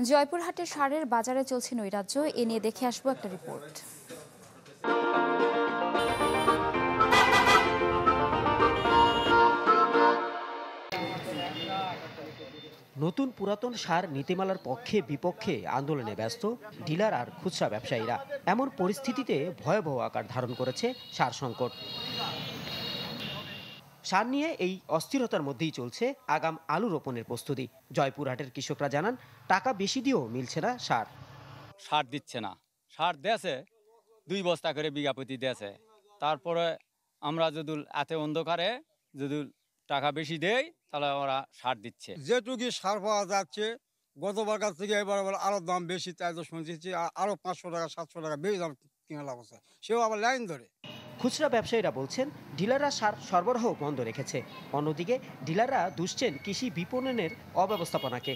জয়পুরহাটের সারের বাজারে চলছে নৈরাজ্য, এ নিয়ে দেখে আসবো একটা রিপোর্ট। নতুন পুরাতন সার নীতিমালার পক্ষে বিপক্ষে আন্দোলনে ব্যস্ত ডিলার আর খুচরা ব্যবসায়ীরা। এমন পরিস্থিতিতে ভয়াবহ আকার ধারণ করেছে সার সংকট। সার নিয়ে এই অস্থিরতার মধ্যেই চলছে আগাম আলু রোপণের প্রস্তুতি। জয়পুরহাটের কৃষকরা জানান, টাকা বেশি দিয়েও মিলছে না সার। সার দিচ্ছে না, সার দেছে 2 বস্তা করে বিঘা প্রতি দেছে। তারপরে আমরা যদি এত অন্ধকারে যদি টাকা বেশি দেই তাহলে ওরা সার দিচ্ছে। যেটুকু সার পাওয়া যাচ্ছে গতবার কাছ থেকে এবার আরো দাম বেশি, তাই তো শুনছি আরো 500 টাকা 700 টাকা বেশি দাম কিনে লাভ আছে, সেও আবার লাইন ধরে। খুচরা ব্যবসায়ীরা বলছেন, ডিলাররা সার সরবরাহ বন্ধ রেখেছে। অন্যদিকে ডিলাররা দুষছেন কৃষি বিপণনের অব্যবস্থাপনাকে।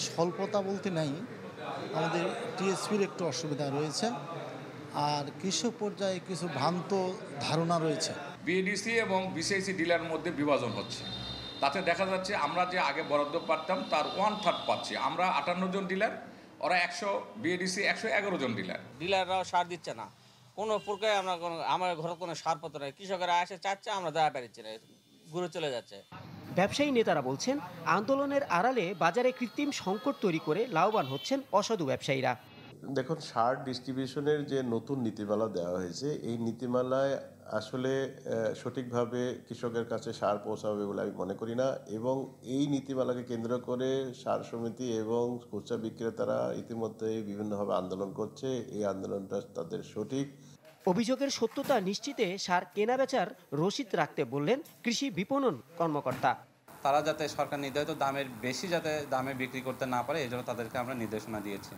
স্বল্পতা বলতে নাই, আমাদের টিএসপির একটু অসুবিধা রয়েছে, আর কৃষক পর্যায়ে কিছু ভ্রান্ত ধারণা রয়েছে। বিএডিসি এবং বিসিআইসি ডিলারের মধ্যে বিভাজন হচ্ছে। তাতে দেখা যাচ্ছে আমরা যে আগে বরাদ্দ পারতাম তার 1/3 পাচ্ছি আমরা। 58 জন ডিলার, ওরা 100, বিএডিসি 111 জন ডিলার। ডিলাররাও সার দিচ্ছে না কোনো প্রকারে। আমার ঘরে কোনো সারপত্র নেই, কৃষকেরা এসে চাচ্ছে, আমরা দেওয়া পারছি না, ঘুরে চলে যাচ্ছে। ব্যবসায়ী নেতারা বলছেন, আন্দোলনের আড়ালে বাজারে কৃত্রিম সংকট তৈরি করে লাভবান হচ্ছেন অসাধু ব্যবসায়ীরা। দেখুন, সার ডিস্ট্রিবিউশনের যে নতুন নীতিমালা দেওয়া হয়েছে, এই নীতিমালায় আসলে সঠিকভাবে কৃষকের কাছে সার পৌঁছাবে বলে আমি মনে করি না। এবং এই নীতিমালাকে কেন্দ্র করে সার সমিতি এবং খুচরা বিক্রেতারা ইতিমধ্যে বিভিন্নভাবে আন্দোলন করছে। এই আন্দোলনটা তাদের সঠিক। অভিযোগের সত্যতা নিশ্চিতে সার কেনাবেচার রসিদ রাখতে বললেন কৃষি বিপণন কর্মকর্তা। তারা যাতে সরকার নির্ধারিত দামের বেশি যাতে দামে বিক্রি করতে না পারে, এই জন্য তাদেরকে আমরা নির্দেশনা দিয়েছি।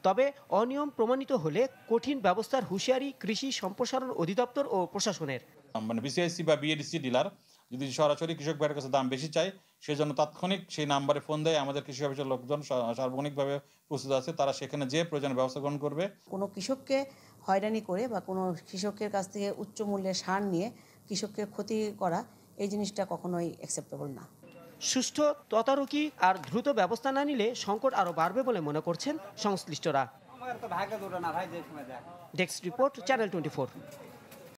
তবে অনিয়ম প্রমাণিত হলে কঠিন ব্যবস্থার হুঁশিয়ারি কৃষি সম্প্রসারণ অধিদপ্তর ও প্রশাসনের। বিসিআইসি বা বিএডিসি ডিলার যদি সরাসরি কৃষক ভাইয়ের কাছে দাম বেশি চায়, সেজন্য তাৎক্ষণিক সেই নাম্বারে ফোন দেয়। আমাদের কৃষি অফিসের লোকজন সার্বক্ষণিকভাবে প্রস্তুত আছে, তারা সেখানে যে প্রয়োজনীয় ব্যবস্থা গ্রহণ করবে। কোনো কৃষককে হয়রানি করে বা কোনো কৃষকের কাছ থেকে উচ্চ মূল্যে সার নিয়ে কৃষককে ক্ষতি করা, এই জিনিসটা কখনোই অ্যাকসেপ্টেবল না। সুষ্ঠু তদারকি আর দ্রুত ব্যবস্থা না নিলে সংকট আরো বাড়বে বলে মনে করছেন সংশ্লিষ্টরা। Desk report, channel 24।